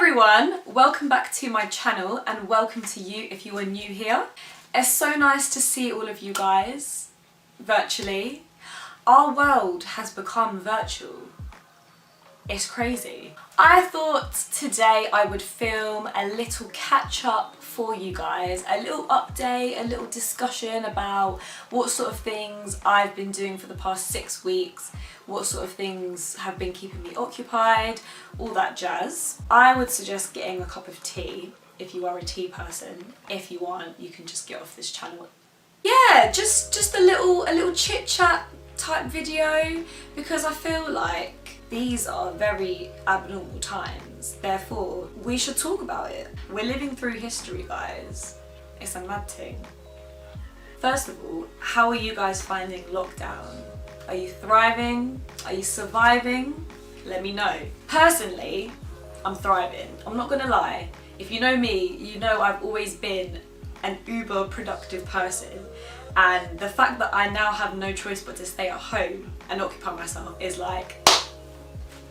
everyone, welcome back to my channel and welcome to you if you are new here. It's so nice to see all of you guys virtually. Our world has become virtual. It's crazy. I thought today I would film a little catch up for you guys, a little update, a little discussion about what sort of things I've been doing for the past 6 weeks, what sort of things have been keeping me occupied, all that jazz. I would suggest getting a cup of tea if you are a tea person. If you aren't, you can just get off this channel. Yeah, just a little chit chat type video, because I feel like these are very abnormal times, therefore we should talk about it. We're living through history, guys. It's a mad thing. First of all, how are you guys finding lockdown? Are you thriving? Are you surviving? Let me know. Personally, I'm thriving. I'm not gonna lie. If you know me, you know I've always been an uber productive person, and the fact that I now have no choice but to stay at home and occupy myself is like,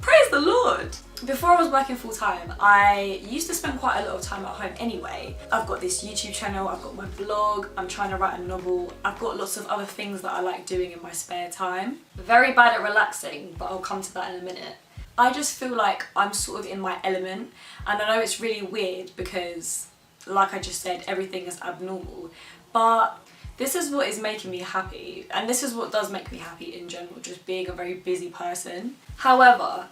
praise the Lord. Before I was working full time, I used to spend quite a lot of time at home anyway. I've got this YouTube channel, I've got my blog, I'm trying to write a novel, I've got lots of other things that I like doing in my spare time. Very bad at relaxing, but I'll come to that in a minute. I just feel like I'm sort of in my element, and I know it's really weird because, like I just said, everything is abnormal, but this is what is making me happy, and this is what does make me happy in general, just being a very busy person. However,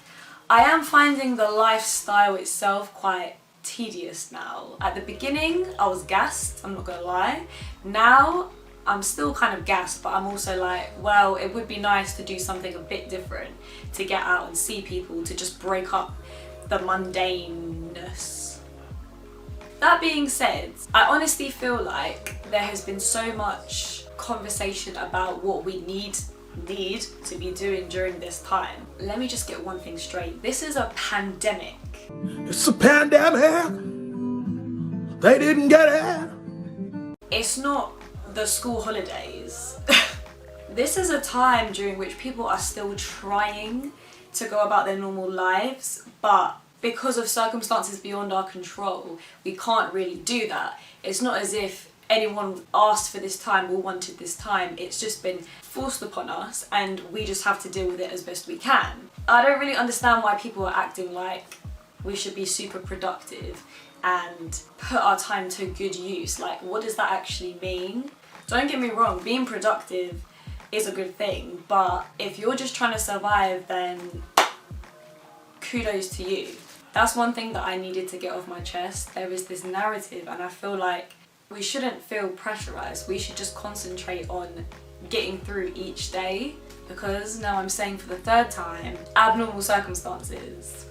I am finding the lifestyle itself quite tedious now. At the beginning, I was gassed, I'm not gonna lie. Now, I'm still kind of gassed, but I'm also like, well, it would be nice to do something a bit different, to get out and see people, to just break up the mundaneness. That being said, I honestly feel like there has been so much conversation about what we need to be doing during this time. Let me just get one thing straight. This is a pandemic. It's a pandemic. They didn't get it. It's not the school holidays. This is a time during which people are still trying to go about their normal lives, but because of circumstances beyond our control, we can't really do that. It's not as if anyone asked for this time or wanted this time. It's just been forced upon us, and we just have to deal with it as best we can. I don't really understand why people are acting like we should be super productive and put our time to good use. Like, what does that actually mean? Don't get me wrong, being productive is a good thing, but if you're just trying to survive, then kudos to you. That's one thing that I needed to get off my chest. There is this narrative, and I feel like we shouldn't feel pressurized. We should just concentrate on getting through each day, because now I'm saying for the third time, abnormal circumstances.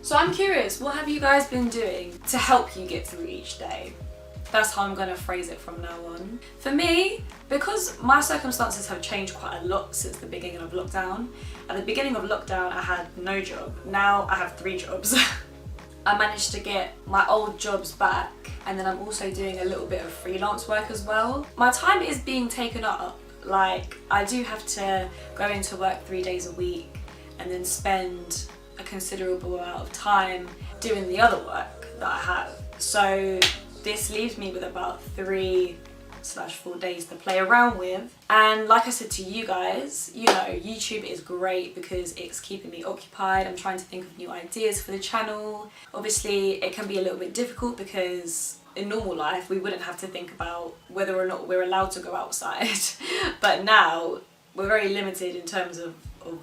So I'm curious, what have you guys been doing to help you get through each day? That's how I'm gonna phrase it from now on. For me, because my circumstances have changed quite a lot since the beginning of lockdown. At the beginning of lockdown, I had no job. Now I have 3 jobs. I managed to get my old jobs back, and then I'm also doing a little bit of freelance work as well. My time is being taken up. Like, I do have to go into work 3 days a week and then spend a considerable amount of time doing the other work that I have. So this leaves me with about 3/4 days to play around with. And like I said to you guys, you know, YouTube is great because it's keeping me occupied. I'm trying to think of new ideas for the channel. Obviously, it can be a little bit difficult because in normal life, we wouldn't have to think about whether or not we're allowed to go outside. But now, we're very limited in terms of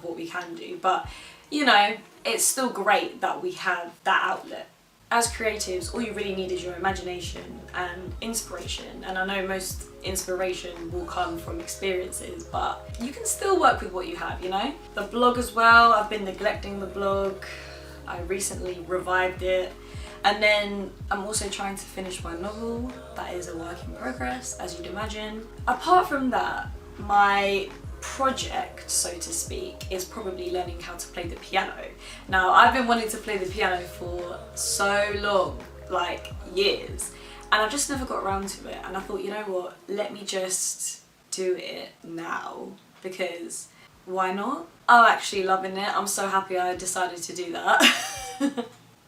what we can do. But, you know, it's still great that we have that outlet. As creatives, all you really need is your imagination and inspiration, and I know most inspiration will come from experiences, but you can still work with what you have, you know? The blog as well, I've been neglecting the blog. I recently revived it, and then I'm also trying to finish my novel. That is a work in progress, as you'd imagine. Apart from that, my project, so to speak, is probably learning how to play the piano. Now, I've been wanting to play the piano for so long, like years, and I've just never got around to it, and I thought, you know what, let me just do it now, because why not? I'm actually loving it. I'm so happy I decided to do that.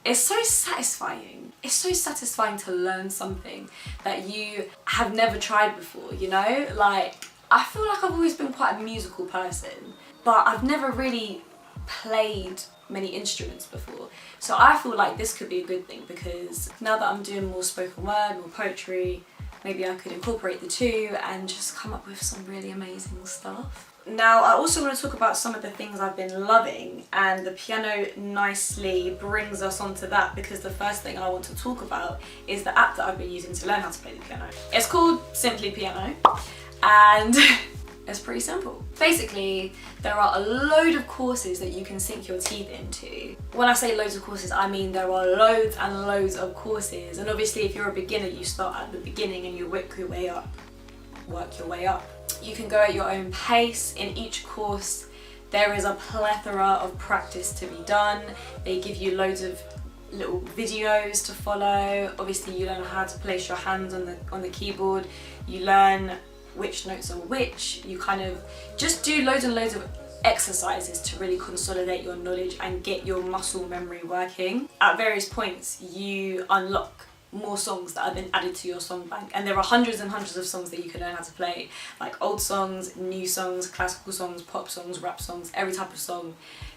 It's so satisfying. It's so satisfying to learn something that you have never tried before, you know? Like, I feel like I've always been quite a musical person, but I've never really played many instruments before. So I feel like this could be a good thing, because now that I'm doing more spoken word, more poetry, maybe I could incorporate the two and just come up with some really amazing stuff. Now, I also want to talk about some of the things I've been loving, and the piano nicely brings us onto that, because the first thing I want to talk about is the app that I've been using to learn how to play the piano. It's called Simply Piano, and it's pretty simple. Basically, there are a load of courses that you can sink your teeth into. When I say loads of courses, I mean there are loads and loads of courses, and obviously if you're a beginner, you start at the beginning and you work your way up. You can go at your own pace. In each course, there is a plethora of practice to be done. They give you loads of little videos to follow. Obviously, you learn how to place your hands on the keyboard. You learn which notes are which. You kind of just do loads and loads of exercises to really consolidate your knowledge and get your muscle memory working. At various points, you unlock more songs that have been added to your song bank, and there are hundreds and hundreds of songs that you can learn how to play, like old songs, new songs, classical songs, pop songs, rap songs, every type of song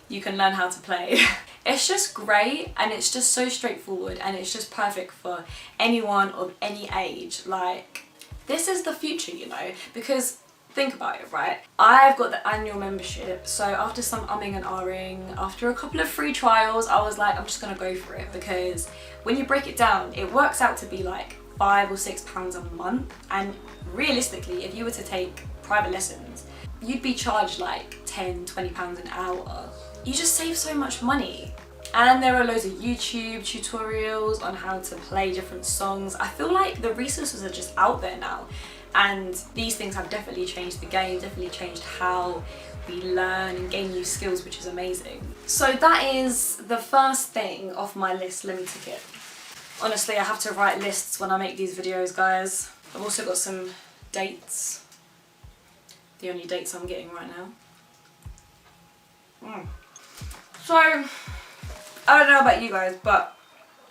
you can learn how to play. It's just great, and it's just so straightforward, and it's just perfect for anyone of any age. Like, this is the future, you know, because think about it, right? I've got the annual membership, so after some umming and ahhing, after a couple of free trials, I was like, I'm just gonna go for it, because when you break it down, it works out to be like £5 or £6 a month, and realistically, if you were to take private lessons, you'd be charged like £10–20 an hour. You just save so much money. And there are loads of YouTube tutorials on how to play different songs. I feel like the resources are just out there now, and these things have definitely changed the game, definitely changed how we learn and gain new skills, which is amazing. So that is the first thing off my list. Let me tick it. Honestly, I have to write lists when I make these videos, guys. I've also got some dates. The only dates I'm getting right now. So, I don't know about you guys, but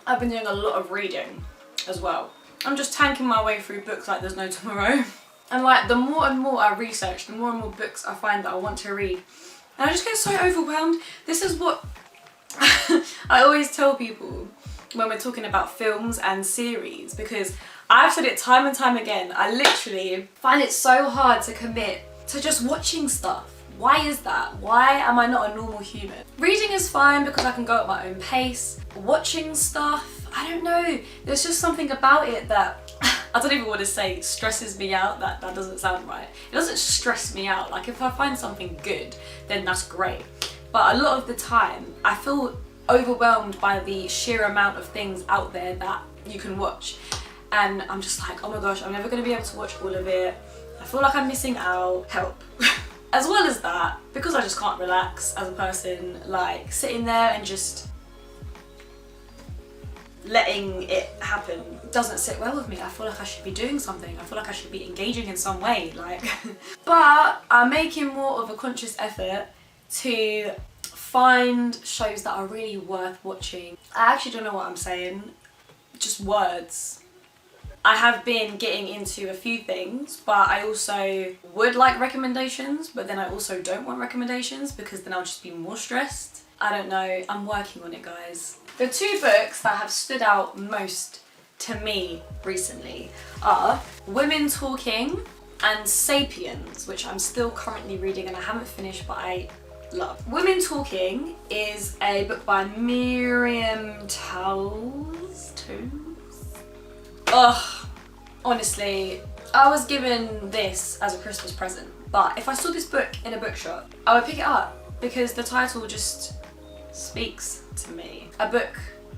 I've been doing a lot of reading as well. I'm just tanking my way through books like there's no tomorrow. And like, the more and more I research, the more and more books I find that I want to read. And I just get so overwhelmed. This is what I always tell people when we're talking about films and series, because I've said it time and time again, I literally find it so hard to commit to just watching stuff. Why is that? Why am I not a normal human? Reading is fine because I can go at my own pace. Watching stuff, I don't know. There's just something about it that, I don't even want to say stresses me out. That doesn't sound right. It doesn't stress me out. Like, if I find something good, then that's great. But a lot of the time, I feel overwhelmed by the sheer amount of things out there that you can watch. And I'm just like, oh my gosh, I'm never going to be able to watch all of it. I feel like I'm missing out. Help. As well as that, because I just can't relax as a person, like sitting there and just letting it happen doesn't sit well with me. I feel like I should be doing something. I feel like I should be engaging in some way, like. But I'm making more of a conscious effort to find shows that are really worth watching. I actually don't know what I'm saying, just words. I have been getting into a few things, but I also would like recommendations, but then I also don't want recommendations because then I'll just be more stressed. I don't know, I'm working on it, guys. The two books that have stood out most to me recently are Women Talking and Sapiens, which I'm still currently reading and I haven't finished, but I love. Women Talking is a book by Miriam Toews. Ugh, honestly, I was given this as a Christmas present, but if I saw this book in a bookshop, I would pick it up because the title just speaks to me. A book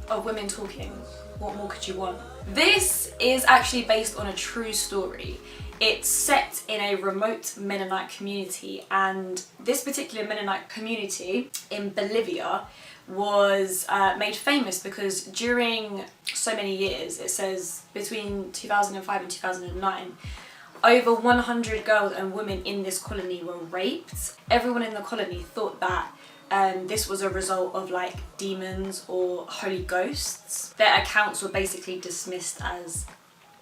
of women talking. What more could you want? This is actually based on a true story. It's set in a remote Mennonite community, and this particular Mennonite community in Bolivia was made famous because during so many years, it says between 2005 and 2009, over 100 girls and women in this colony were raped. Everyone in the colony thought that this was a result of like demons or holy ghosts. Their accounts were basically dismissed as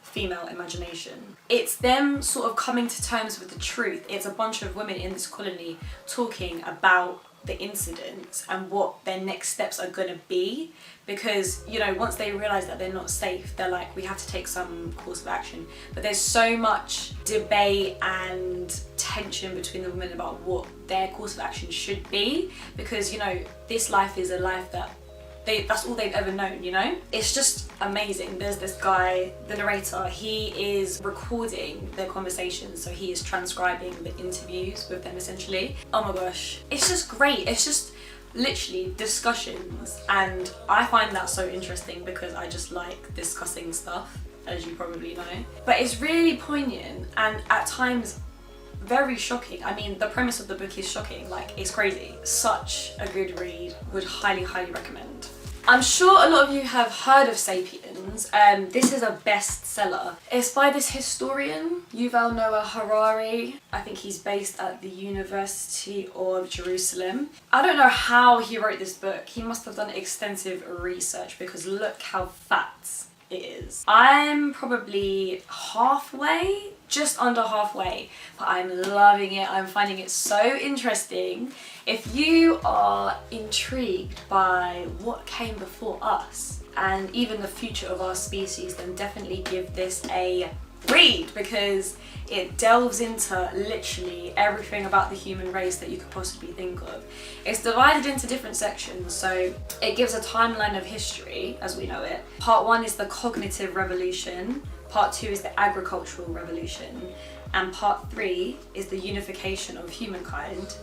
female imagination. It's them sort of coming to terms with the truth. It's a bunch of women in this colony talking about the incidents and what their next steps are going to be, because, you know, once they realize that they're not safe, they're like, we have to take some course of action. But there's so much debate and tension between the women about what their course of action should be, because, you know, this life is a life that that's all they've ever known, you know? It's just amazing. There's this guy, the narrator, he is recording their conversations, so he is transcribing the interviews with them essentially. Oh my gosh, it's just great. It's just literally discussions, and I find that so interesting because I just like discussing stuff, as you probably know. But it's really poignant and at times very shocking. I mean, the premise of the book is shocking, like it's crazy. Such a good read, would highly recommend. I'm sure a lot of you have heard of Sapiens. This is a bestseller. It's by this historian, Yuval Harari. I think he's based at the University of Jerusalem. I don't know how he wrote this book. He must have done extensive research because look how fat it is. I'm probably halfway, just under halfway, but I'm loving it. I'm finding it so interesting. If you are intrigued by what came before us and even the future of our species, then definitely give this a read, because it delves into literally everything about the human race that you could possibly think of. It's divided into different sections, so it gives a timeline of history as we know it. Part 1 is the cognitive revolution, part 2 is the agricultural revolution, and part 3 is the unification of humankind.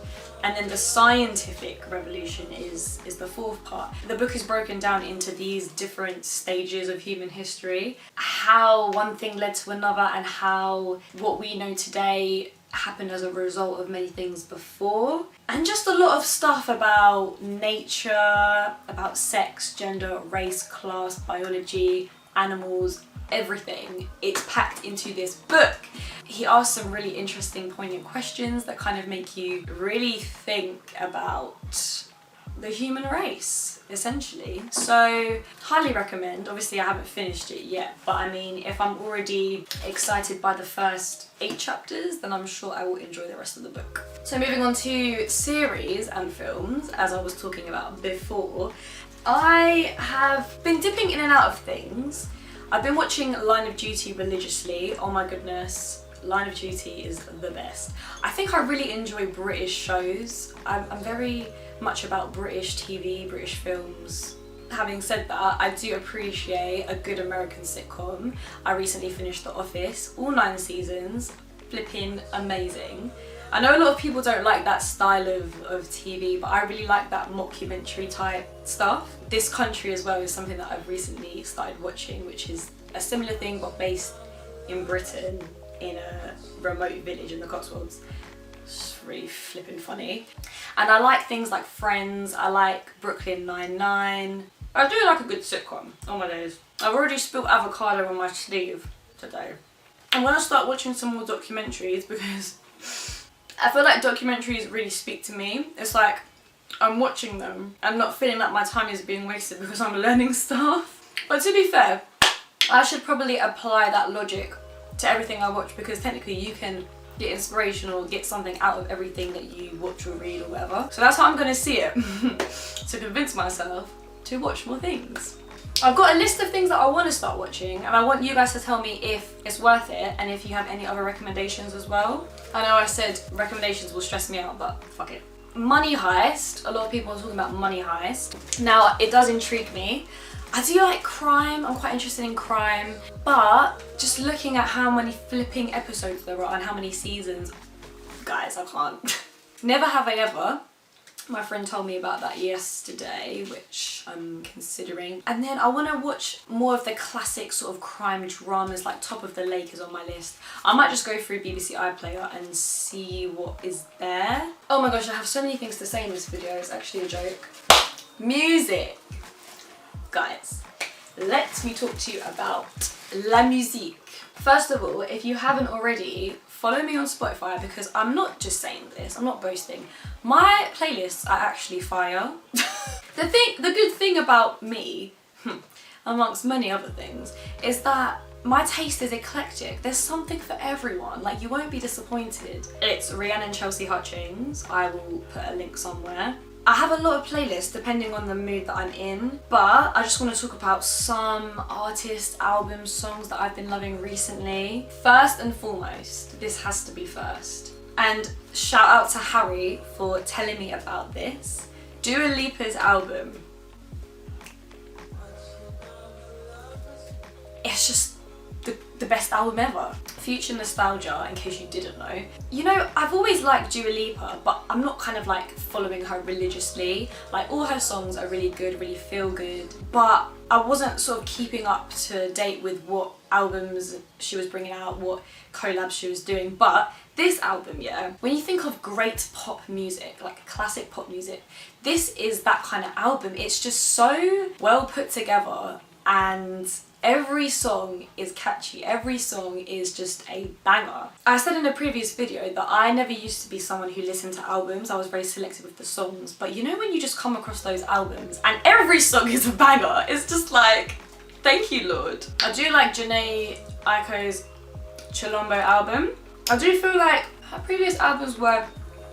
And then the scientific revolution is the 4th part. The book is broken down into these different stages of human history, how one thing led to another, and how what we know today happened as a result of many things before. And just a lot of stuff about nature, about sex, gender, race, class, biology, animals, everything. It's packed into this book. He asks some really interesting, poignant questions that kind of make you really think about the human race, essentially. So, highly recommend. Obviously, I haven't finished it yet, but I mean, if I'm already excited by the first 8 chapters, then I'm sure I will enjoy the rest of the book. So, moving on to series and films, as I was talking about before, I have been dipping in and out of things. I've been watching Line of Duty religiously. Oh my goodness, Line of Duty is the best. I think I really enjoy British shows. I'm very much about British TV, British films. Having said that, I do appreciate a good American sitcom. I recently finished The Office, all 9 seasons, flipping amazing. I know a lot of people don't like that style of TV, but I really like that mockumentary type stuff. This Country as well is something that I've recently started watching, which is a similar thing but based in Britain in a remote village in the Cotswolds. It's really flipping funny. And I like things like Friends, I like Brooklyn Nine-Nine. I do like a good sitcom, oh my days. I've already spilled avocado on my sleeve today. I'm gonna start watching some more documentaries because I feel like documentaries really speak to me. It's like I'm watching them and not feeling like my time is being wasted because I'm learning stuff. But to be fair, I should probably apply that logic to everything I watch, because technically you can get inspirational, get something out of everything that you watch or read or whatever. So that's how I'm gonna see it, to convince myself to watch more things. I've got a list of things that I want to start watching, and I want you guys to tell me if it's worth it and if you have any other recommendations as well. I know I said recommendations will stress me out, but fuck it. Money Heist. A lot of people are talking about Money Heist. Now, it does intrigue me. I do like crime, I'm quite interested in crime, but just looking at how many flipping episodes there are and how many seasons, guys, I can't. Never have I ever. My friend told me about that yesterday, which I'm considering. And then I want to watch more of the classic sort of crime dramas, like Top of the Lake is on my list. I might just go through BBC iPlayer and see what is there. Oh my gosh, I have so many things to say in this video, it's actually a joke. Music. Guys, let me talk to you about La musique. First of all, if you haven't already, follow me on Spotify because I'm not just saying this, I'm not boasting. My playlists are actually fire. The good thing about me, amongst many other things, is that my taste is eclectic. There's something for everyone. Like, you won't be disappointed. It's Rihanna and Chelsea Hutchings. I will put a link somewhere. I have a lot of playlists depending on the mood that I'm in, but I just want to talk about some artists, albums, songs that I've been loving recently. First and foremost, this has to be first. And shout out to Harari for telling me about this. Dua Lipa's album. It's just the best album ever. Future nostalgia, in case you didn't know. You know, I've always liked Dua Lipa, but I'm not kind of like following her religiously. Like, all her songs are really good, really feel good, but I wasn't sort of keeping up to date with what albums she was bringing out, what collabs she was doing. But this album, yeah, when you think of great pop music, like classic pop music, this is that kind of album. It's just so well put together, and every song is catchy, every song is just a banger. I said in a previous video that I never used to be someone who listened to albums. I was very selective with the songs, but you know when you just come across those albums and every song is a banger, it's just like, thank you, Lord. I do like Janae Aiko's Chilombo album. I do feel like her previous albums were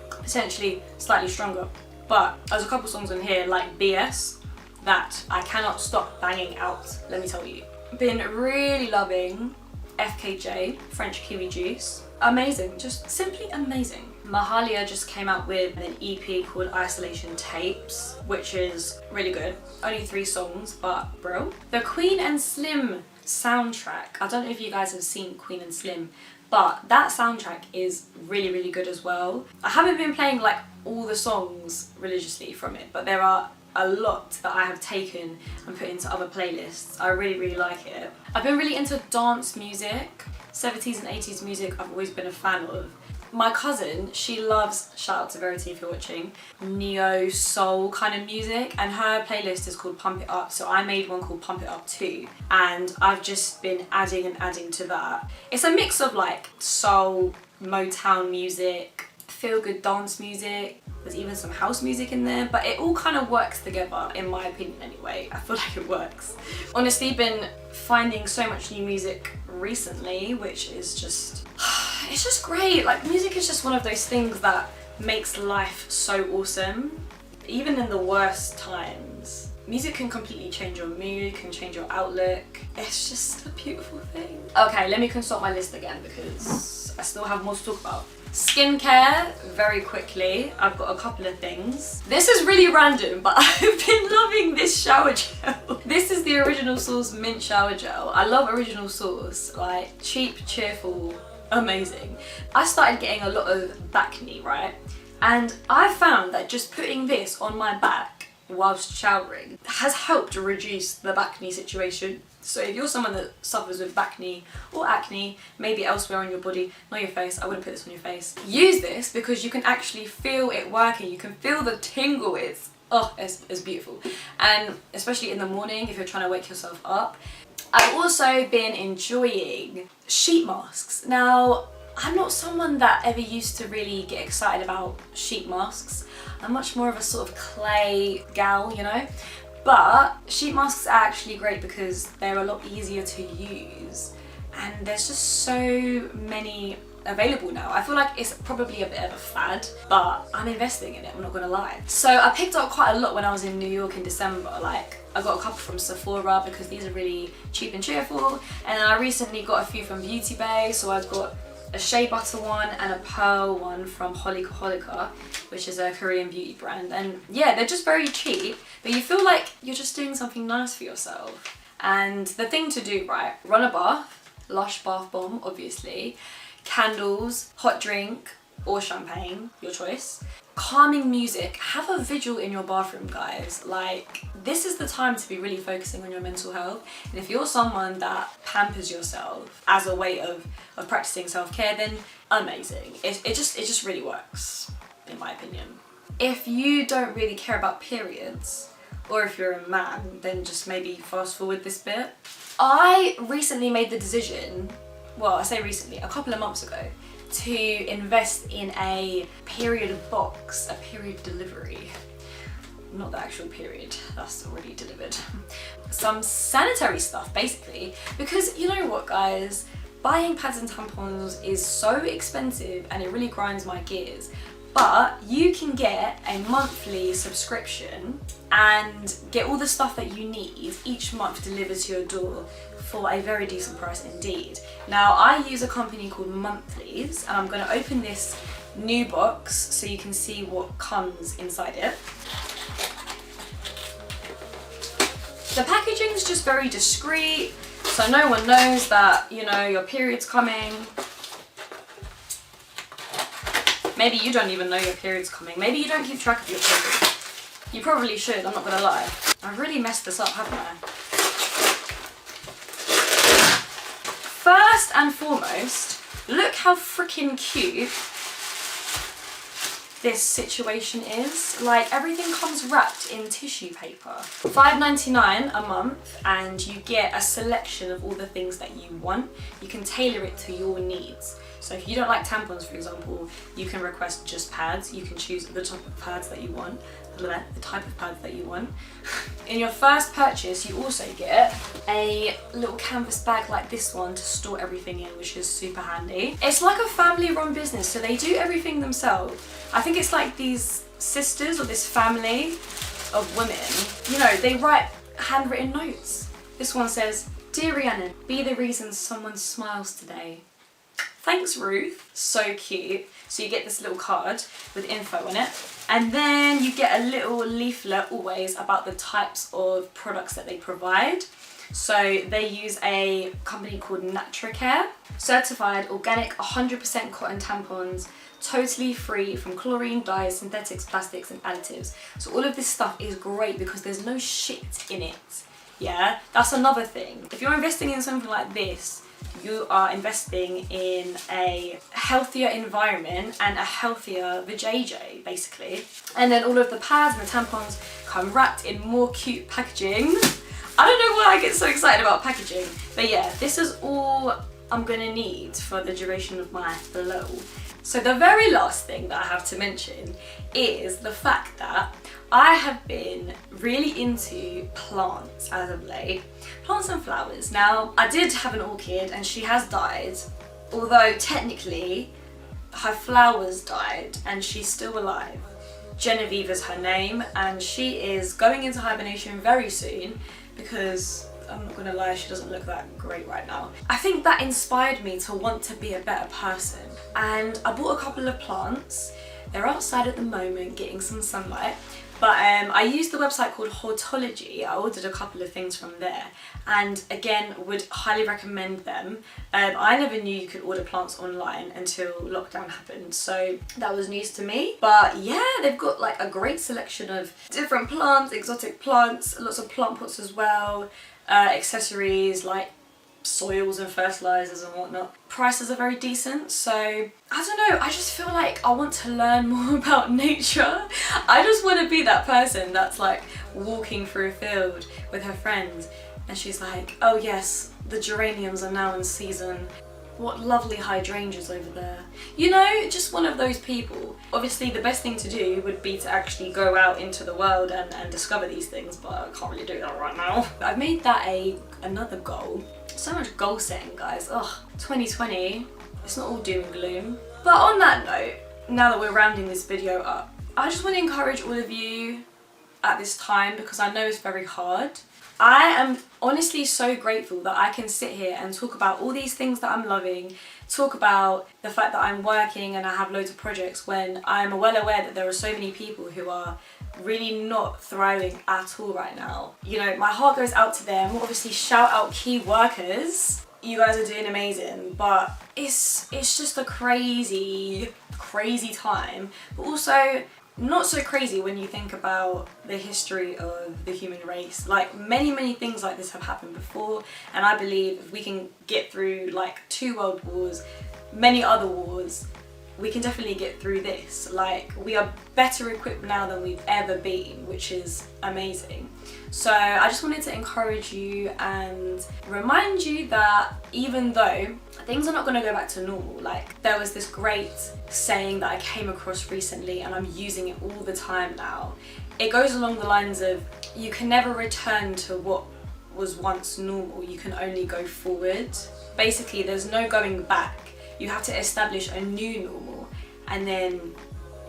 potentially slightly stronger, but there's a couple songs in here like BS that I cannot stop banging out, let me tell you. Been really loving FKJ, French Kiwi Juice. Amazing, just simply amazing. Mahalia just came out with an EP called Isolation Tapes, which is really good. Only 3 songs, but bro. The Queen and Slim soundtrack. I don't know if you guys have seen Queen and Slim, but that soundtrack is really, really good as well. I haven't been playing like all the songs religiously from it, but there are a lot that I have taken and put into other playlists. I really, really like it. I've been really into dance music. 70s and 80s music I've always been a fan of. My cousin, she loves, shout out to Verity if you're watching, neo soul kind of music, and her playlist is called Pump It Up, so I made one called Pump It Up too, and I've just been adding and adding to that. It's a mix of like soul, Motown music, feel good dance music, there's even some house music in there, but it all kind of works together, in my opinion anyway. I feel like it works. Honestly, been finding so much new music recently, which is just, it's just great. Like, music is just one of those things that makes life so awesome. Even in the worst times, music can completely change your mood, can change your outlook. It's just a beautiful thing. Okay, let me consult my list again because I still have more to talk about. Skincare, very quickly, I've got a couple of things. This is really random, but I've been loving this shower gel. This is the Original Source Mint Shower Gel. I love Original Source, like cheap, cheerful, amazing. I started getting a lot of back knee, right? And I found that just putting this on my back whilst showering has helped reduce the back knee situation. So if you're someone that suffers with back knee or acne, maybe elsewhere on your body, not your face, I wouldn't put this on your face. Use this because you can actually feel it working. You can feel the tingle. It's beautiful. And especially in the morning if you're trying to wake yourself up. I've also been enjoying sheet masks. Now, I'm not someone that ever used to really get excited about sheet masks. I'm much more of a sort of clay gal, you know? But sheet masks are actually great because they're a lot easier to use, and there's just so many available now. I feel like it's probably a bit of a fad, but I'm investing in it, I'm not gonna lie. So I picked up quite a lot when I was in New York in December. Like, I got a couple from Sephora because these are really cheap and cheerful, and then I recently got a few from Beauty Bay. So I've got a shea butter one and a pearl one from Holika, which is a Korean beauty brand. And yeah, they're just very cheap, but you feel like you're just doing something nice for yourself. And the thing to do, right, run a bath, Lush bath bomb, obviously, candles, hot drink, or champagne, your choice. Calming music, have a vigil in your bathroom, guys. Like, this is the time to be really focusing on your mental health. And if you're someone that pampers yourself as a way of practicing self-care, then amazing. It just really works, in my opinion. If you don't really care about periods, Or if you're a man, then just maybe fast forward this bit. I recently made the decision, well, I say recently, a couple of months ago, to invest in a period box, a period delivery. Not the actual period, that's already delivered. Some sanitary stuff, basically, because you know what, guys? Buying pads and tampons is so expensive and it really grinds my gears. But you can get a monthly subscription and get all the stuff that you need each month delivered to your door for a very decent price indeed. Now, I use a company called Monthlies, and I'm going to open this new box so you can see what comes inside it. The packaging is just very discreet, so no one knows that, you know, your period's coming. Maybe you don't even know your period's coming. Maybe you don't keep track of your period. You probably should, I'm not gonna lie. I've really messed this up, haven't I? First and foremost, look how freaking cute this situation is. Like, everything comes wrapped in tissue paper. $5.99 a month, and you get a selection of all the things that you want. You can tailor it to your needs. So if you don't like tampons, for example, you can request just pads. You can choose the type of pads that you want. In your first purchase, you also get a little canvas bag like this one to store everything in, which is super handy. It's like a family-run business, so they do everything themselves. I think it's like these sisters or this family of women, you know, they write handwritten notes. This one says, "Dear Rhiannon, be the reason someone smiles today." Thanks, Ruth. So cute. So you get this little card with info on it. And then you get a little leaflet always about the types of products that they provide. So they use a company called Naturacare. Certified organic 100% cotton tampons, totally free from chlorine, dyes, synthetics, plastics and additives. So all of this stuff is great because there's no shit in it. Yeah, that's another thing. If you're investing in something like this, you are investing in a healthier environment and a healthier vajayjay, basically. And then all of the pads and the tampons come wrapped in more cute packaging. I don't know why I get so excited about packaging, but yeah, this is all I'm gonna need for the duration of my flow. So the very last thing that I have to mention is the fact that I have been really into plants as of late. Plants and flowers. Now, I did have an orchid and she has died, although technically her flowers died and she's still alive. Genevieve is her name, and she is going into hibernation very soon because, I'm not gonna lie, she doesn't look that great right now. I think that inspired me to want to be a better person, and I bought a couple of plants. They're outside at the moment getting some sunlight, but I used the website called Hortology. I ordered a couple of things from there, and again, would highly recommend them. I never knew you could order plants online until lockdown happened, so that was news to me. But yeah, they've got like a great selection of different plants, exotic plants, lots of plant pots as well, accessories like soils and fertilizers and whatnot. Prices are very decent, so I don't know, I just feel like I want to learn more about nature. I just want to be that person that's like walking through a field with her friends and she's like, "Oh yes, the geraniums are now in season. What lovely hydrangeas over there." You know, just one of those people. Obviously the best thing to do would be to actually go out into the world and discover these things, but I can't really do that right now. I've made that another goal. So much goal setting, guys. Ugh, 2020, it's not all doom and gloom. But on that note, now that we're rounding this video up, I just want to encourage all of you at this time, because I know it's very hard. I am honestly so grateful that I can sit here and talk about all these things that I'm loving, talk about the fact that I'm working and I have loads of projects, when I'm well aware that there are so many people who are really not thriving at all right now. You know, my heart goes out to them. Obviously, shout out key workers. You guys are doing amazing, but it's just a crazy time, but also not so crazy when you think about the history of the human race. Like, many things like this have happened before, and I believe if we can get through like 2 world wars, many other wars, we can definitely get through this. Like, we are better equipped now than we've ever been, which is amazing. So I just wanted to encourage you and remind you that even though things are not going to go back to normal, like, there was this great saying that I came across recently and I'm using it all the time now. It goes along the lines of, you can never return to what was once normal, you can only go forward. Basically, there's no going back. You have to establish a new normal and then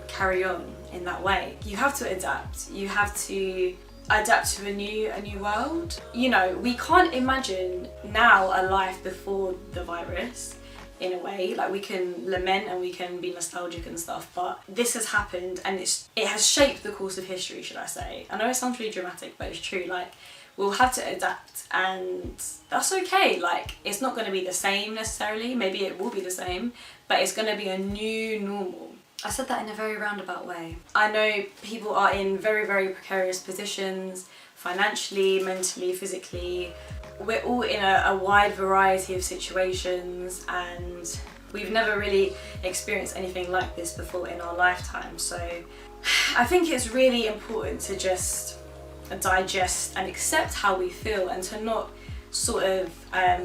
carry on in that way. You have to adapt. You have to adapt to a new world. You know, we can't imagine now a life before the virus, in a way. Like, we can lament and we can be nostalgic and stuff, but this has happened and it has shaped the course of history, should I say. I know it sounds really dramatic, but it's true. Like, we'll have to adapt, and that's okay. Like, it's not going to be the same necessarily. Maybe it will be the same, but it's going to be a new normal. I said that in a very roundabout way. I know people are in very, very precarious positions, financially, mentally, physically. We're all in a wide variety of situations, and we've never really experienced anything like this before in our lifetime. So I think it's really important to just digest and accept how we feel, and to not sort of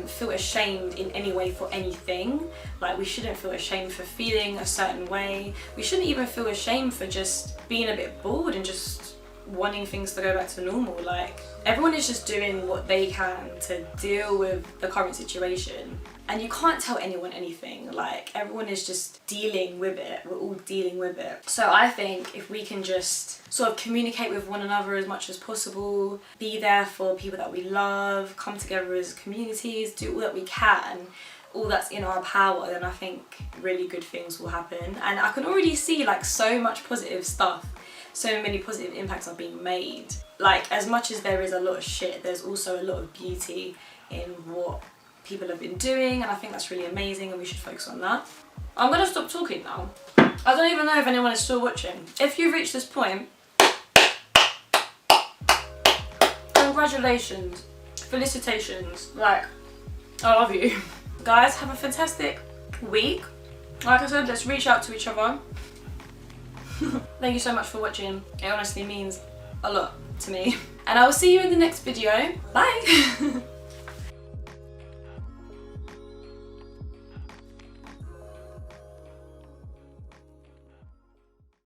feel ashamed in any way for anything. Like, we shouldn't feel ashamed for feeling a certain way. We shouldn't even feel ashamed for just being a bit bored and just wanting things to go back to normal. Like, everyone is just doing what they can to deal with the current situation, and you can't tell anyone anything. Like, everyone is just dealing with it. We're all dealing with it. So I think if we can just sort of communicate with one another as much as possible, be there for people that we love, come together as communities, do all that we can, all that's in our power, then I think really good things will happen. And I can already see, like, so much positive stuff. So many positive impacts are being made. Like, as much as there is a lot of shit, there's also a lot of beauty in what people have been doing, and I think that's really amazing, and we should focus on that. I'm gonna stop talking now. I don't even know if anyone is still watching. If you've reached this point, congratulations, felicitations, like, I love you. Guys, have a fantastic week. Like I said, let's reach out to each other. Thank you so much for watching. It honestly means a lot to me. And I will see you in the next video. Bye!